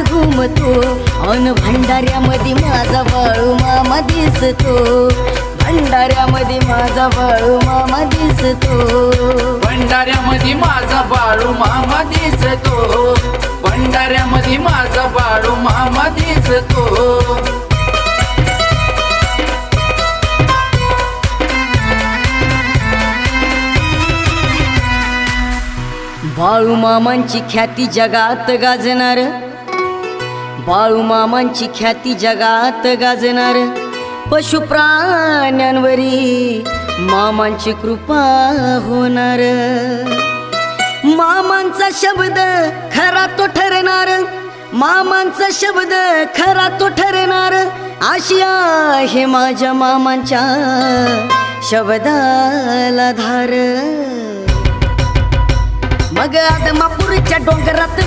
घुमतो अन भंडाऱ्यामध्ये माझा बाळू मामा दिसतो भंडाऱ्यामध्ये माझा बाळू मामा दिसतो भंडाऱ्यामध्ये माझा बाळू मामा दिसतो भंडाऱ्यामध्ये माझा बाळू मामा दिसतो बाळू मामांची ख्याती जगात गाजणार बाळू मामांची ख्याती जगात गाजणार पशु प्राण्यांवरी मामांची कृपा होणार मामांचा शब्द खरा तो ठरणार मामांचा शब्द खरा तो ठरणार अशी आहे माझ्या मामांच्या शब्दाला धार मग आदमापूरच्या डोंगरात